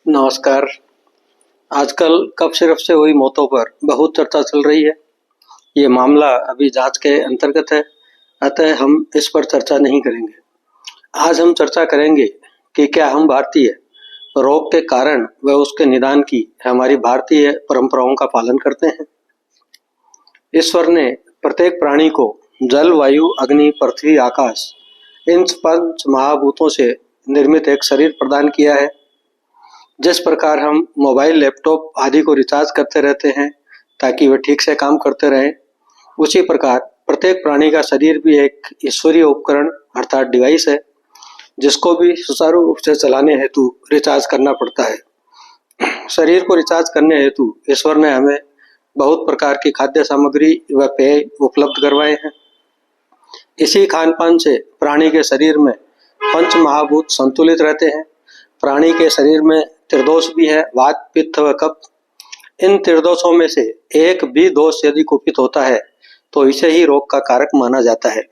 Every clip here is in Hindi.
नमस्कार। आजकल कफ सिरप से हुई मौतों पर बहुत चर्चा चल रही है। ये मामला अभी जांच के अंतर्गत है, अतः हम इस पर चर्चा नहीं करेंगे। आज हम चर्चा करेंगे कि क्या हम भारतीय रोग के कारण व उसके निदान की हमारी भारतीय परंपराओं का पालन करते हैं। ईश्वर ने प्रत्येक प्राणी को जल, वायु, अग्नि, पृथ्वी, आकाश इन पंच महाभूतों से निर्मित एक शरीर प्रदान किया है। जिस प्रकार हम मोबाइल, लैपटॉप आदि को रिचार्ज करते रहते हैं ताकि वे ठीक से काम करते रहें, उसी प्रकार प्रत्येक प्राणी का शरीर भी एक ईश्वरीय उपकरण अर्थात डिवाइस है, जिसको भी सुचारू रूप से चलाने हेतु रिचार्ज करना पड़ता है। शरीर को रिचार्ज करने हेतु ईश्वर ने हमें बहुत प्रकार की खाद्य सामग्री व पेय उपलब्ध करवाए हैं। इसी खान पान से प्राणी के शरीर में पंच महाभूत संतुलित रहते हैं। प्राणी के शरीर में त्रिदोष भी है, वात, पित्त व कफ। इन त्रिदोषों में से एक भी दोष यदि कुपित होता है तो इसे ही रोग का कारक माना जाता है।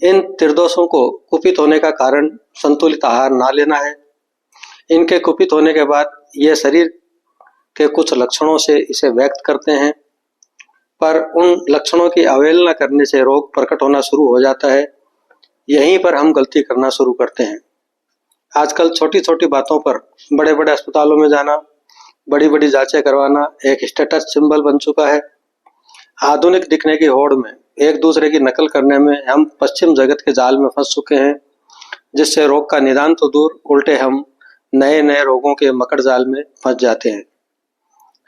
इन त्रिदोषों को कुपित होने का कारण संतुलित आहार ना लेना है। इनके कुपित होने के बाद ये शरीर के कुछ लक्षणों से इसे व्यक्त करते हैं, पर उन लक्षणों की अवहेलना करने से रोग प्रकट होना शुरू हो जाता है। यहीं पर हम गलती करना शुरू करते हैं। आजकल छोटी छोटी बातों पर बड़े बड़े अस्पतालों में जाना, बड़ी बड़ी जांचें करवाना एक स्टेटस सिंबल बन चुका है। आधुनिक दिखने की होड़ में एक दूसरे की नकल करने में हम पश्चिम जगत के जाल में फंस चुके हैं, जिससे रोग का निदान तो दूर, उल्टे हम नए नए रोगों के मकड़ जाल में फंस जाते हैं।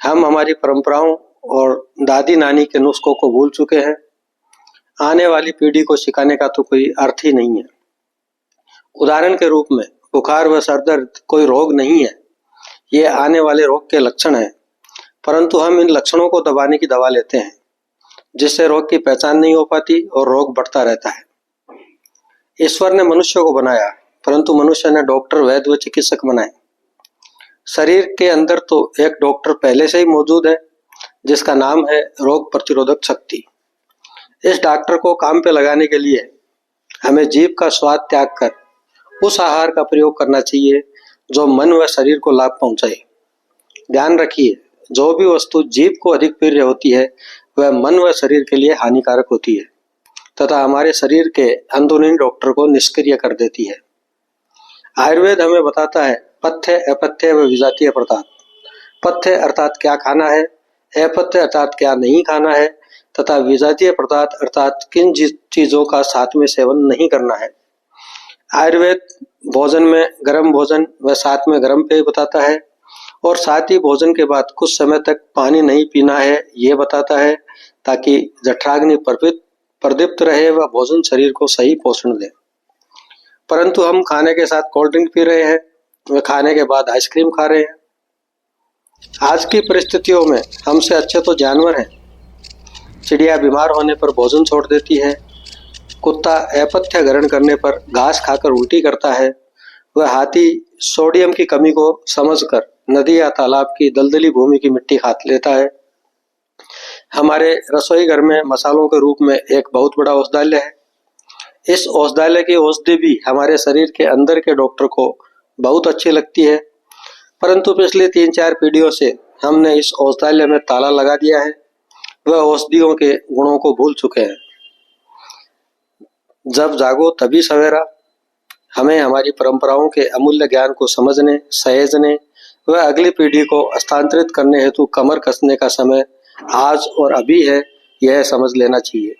हम हमारी परंपराओं और दादी नानी के नुस्खों को भूल चुके हैं। आने वाली पीढ़ी को सिखाने का तो कोई अर्थ ही नहीं है। उदाहरण के रूप में बुखार व सर दर्द कोई रोग नहीं है, ये आने वाले रोग के लक्षण हैं, परंतु हम इन लक्षणों को दबाने की दवा लेते हैं, जिससे रोग की पहचान नहीं हो पाती और रोग बढ़ता रहता है। ईश्वर ने मनुष्य को बनाया, परंतु मनुष्य ने डॉक्टर, वैद्य व चिकित्सक बनाए। शरीर के अंदर तो एक डॉक्टर पहले से ही मौजूद है, जिसका नाम है रोग प्रतिरोधक शक्ति। इस डॉक्टर को काम पे लगाने के लिए हमें जीभ का स्वाद त्याग कर उस आहार का प्रयोग करना चाहिए जो मन व शरीर को लाभ पहुंचाए। ध्यान रखिए, जो भी वस्तु जीभ को अधिक प्रिय होती है वह मन व शरीर के लिए हानिकारक होती है तथा हमारे शरीर के अंदरूनी डॉक्टर को निष्क्रिय कर देती है। आयुर्वेद हमें बताता है पथ्य, अपथ्य व विजातीय पदार्थ। पथ्य अर्थात क्या खाना है, अपथ्य अर्थात क्या नहीं खाना है, तथा विजातीय पदार्थ अर्थात किन चीजों का साथ में सेवन नहीं करना है। आयुर्वेद भोजन में गर्म भोजन व साथ में गर्म पेय बताता है, और साथ ही भोजन के बाद कुछ समय तक पानी नहीं पीना है ये बताता है, ताकि जठराग्नि प्रदीप्त रहे व भोजन शरीर को सही पोषण दे। परंतु हम खाने के साथ कोल्ड ड्रिंक पी रहे हैं व खाने के बाद आइसक्रीम खा रहे हैं। आज की परिस्थितियों में हमसे अच्छे तो जानवर हैं। चिड़िया बीमार होने पर भोजन छोड़ देती है, कुत्ता अपथ्य ग्रहण करने पर घास खाकर उल्टी करता है, वह हाथी सोडियम की कमी को समझकर नदी या तालाब की दलदली भूमि की मिट्टी खा लेता है। हमारे रसोई घर में मसालों के रूप में एक बहुत बड़ा औषधालय है। इस औषधालय की औषधि भी हमारे शरीर के अंदर के डॉक्टर को बहुत अच्छी लगती है, परंतु पिछले 3-4 पीढ़ियों से हमने इस औषधालय में ताला लगा दिया है। वह औषधियों के गुणों को भूल चुके हैं। जब जागो तभी सवेरा। हमें हमारी परंपराओं के अमूल्य ज्ञान को समझने, सहेजने व अगली पीढ़ी को हस्तांतरित करने हेतु कमर कसने का समय आज और अभी है, यह समझ लेना चाहिए।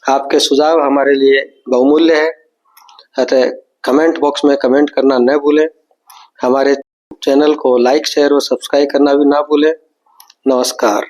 आपके सुझाव हमारे लिए बहुमूल्य है, अतः कमेंट बॉक्स में कमेंट करना न भूलें। हमारे चैनल को लाइक, शेयर व सब्सक्राइब करना भी ना भूलें। नमस्कार।